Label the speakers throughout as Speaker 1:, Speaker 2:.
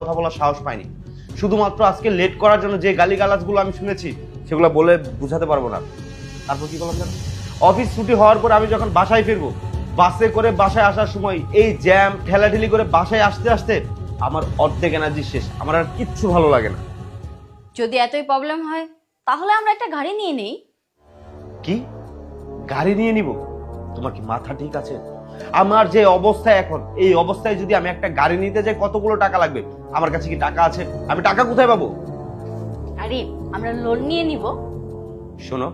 Speaker 1: কথা বলার সাহস পাইনি। শুধুমাত্র আজকে লেট করার জন্য যে গালিগালাজগুলো আমি শুনেছি সেগুলো বলে বুঝাতে পারবো না। তারপর কি বললাম জানো, অফিস ছুটি হওয়ার পর আমি যখন বাসায় ফিরবো, বাসে করে বাসায় আসার সময় এই জ্যাম ঠেলাঠেলি করে বাসায় আসতে আসতে আমার অর্ধেক এনার্জি শেষ, আমার আর কিচ্ছু ভালো লাগে না।
Speaker 2: যদি এতই প্রবলেম হয় তাহলে আমরা একটা গাড়ি নিয়ে নেই।
Speaker 1: কি গাড়ি নিয়ে নিব? তোমার কি মাথা ঠিক আছে? আমার যে অবস্থা এখন, এই অবস্থায় যদি আমি একটা গাড়ি নিতে যাই কতগুলো টাকা লাগবে? আমার কাছে কি টাকা আছে? আমি টাকা কোথায় পাবো?
Speaker 2: আরে আমরা লোন নিয়ে নিব।
Speaker 1: শোনো,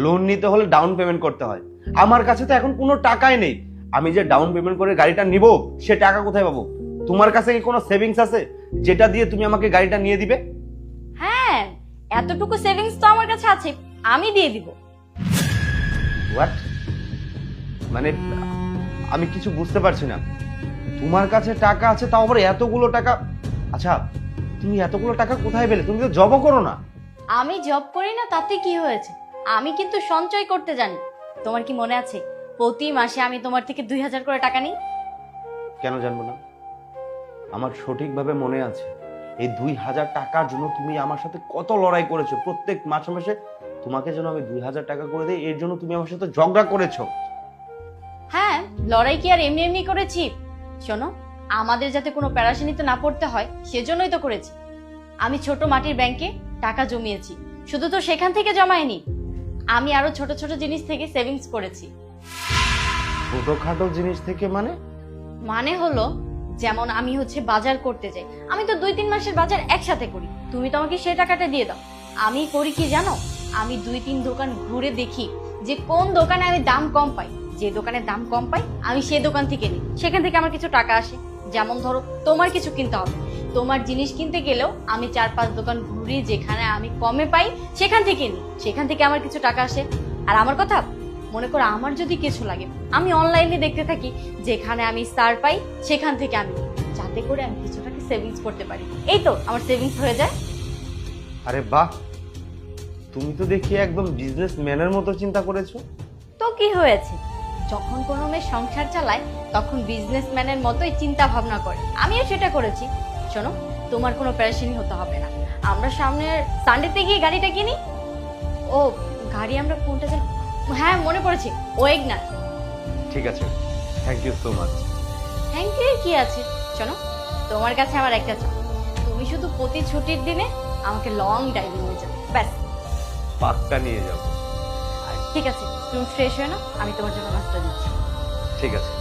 Speaker 1: লোন নিতে হলে ডাউন পেমেন্ট করতে হয়। আমার কাছে তো এখন কোনো টাকাই নেই। আমি যে ডাউন পেমেন্ট করে গাড়িটা নিব সে টাকা কোথায় পাবো? তোমার কাছে কি কোনো সেভিংস আছে যেটা দিয়ে তুমি আমাকে গাড়িটা নিয়ে দিবে?
Speaker 2: হ্যাঁ, এতটুকু সেভিংস তো আমার কাছে আছে, আমি দিয়ে দিব।
Speaker 1: হোয়াট? মানে আমি কিছু বুঝতে পারছি না। তোমার কাছে টাকা আছে, তাও আবার এতগুলো টাকা? আচ্ছা, তুমি এতগুলো টাকা কোথায় পেলে? তুমি তো জবও করো না।
Speaker 2: আমি জব করি না তাতে কি হয়েছে? আমি কিন্তু সঞ্চয় করতে জানি। তোমার কি মনে আছে প্রতি মাসে আমি তোমার থেকে 2000 করে টাকা নিই?
Speaker 1: কেন জানবো না? আমার সঠিকভাবে মনে আছে। এই 2000 টাকার জন্য তুমি আমার সাথে কত লড়াই করেছো। প্রত্যেক মাসে মাসে তোমাকে যেন আমি 2000 টাকা করে দিই, এর জন্য তুমি আমার সাথে ঝগড়া করেছো।
Speaker 2: হ্যাঁ, লড়াই কি আর এমনি এমনি করেছি? শোনো, আমাদের যাতে কোনো প্যারাশানিতে না পড়তে হয় সেজন্যই তো করেছি। আমি ছোট মাটির ব্যাংকে টাকা জমিয়েছি, শুধু তো সেখান থেকে জমাইনি, আমি আরো ছোট ছোট জিনিস থেকে সেভিংস করেছি।
Speaker 1: ছোটখাটো জিনিস থেকে মানে?
Speaker 2: মানে হলো, যেমন আমি বাজার করতে যাই, আমি তো 2-3 মাসের বাজার একসাথে করি, তুমি তো আমাকে সেই টাকাটা দিয়ে দাও। আমি করি কি জানো, আমি 2-3 দোকান ঘুরে দেখি যে কোন দোকানে আমি দাম কম পাই। যে দোকানে দাম কম পাই আমি সেই দোকান থেকে নিই, সেখান থেকে আমার কিছু টাকা আসে। যেমন ধরো তোমার কিছু কিনতে হবে, তোমার জিনিস কিনতে গেলেও আমি 4-5 দোকান ঘুরি, যেখানে আমি কমে পাই সেখান থেকে নিই, সেখান থেকে আমার কিছু টাকা আসে। আর আমার কথা মনে করো, আমার যদি কিছু লাগে আমি অনলাইনে দেখতে থাকি, যেখানে আমি স্টার পাই সেখান থেকে আমি নিই, যাতে করে আমি কিছু টাকা সেভিংস করতে পারি। এই তো আমার সেভিংস হয়ে যায়।
Speaker 1: আরে বাহ, তুমি তো দেখি একদম বিজনেসম্যানের মতো চিন্তা করেছো।
Speaker 2: তো কি হয়েছে, যখন কোনো মেয়ে সংসার চালায় তখন বিজনেসম্যানের মতোই চিন্তা ভাবনা করে, আমিও সেটা করেছি। শোনো, তোমার কোনো প্যারেশানি হতে হবে না, আমরা সামনের সানডেতে গিয়ে গাড়িটা কিনি। ও গাড়ি আমরা কোনটা যেন, হ্যাঁ মনে পড়েছে, ওয়েগনার।
Speaker 1: ঠিক আছে, thank you so much.
Speaker 2: Thank you কি আছে, শোনো, তোমার কাছে আমার একটা চাপ, তুমি শুধু প্রতি ছুটির দিনে আমাকে লং ড্রাইভে নিয়ে যাবে, ব্যাস।
Speaker 1: পাক্কা নিয়ে যাবো।
Speaker 2: ঠিক আছে, তুমি ফ্রেশ হয়ে নাও, আমি তোমার জন্য নাস্তা দিচ্ছি।
Speaker 1: ঠিক আছে।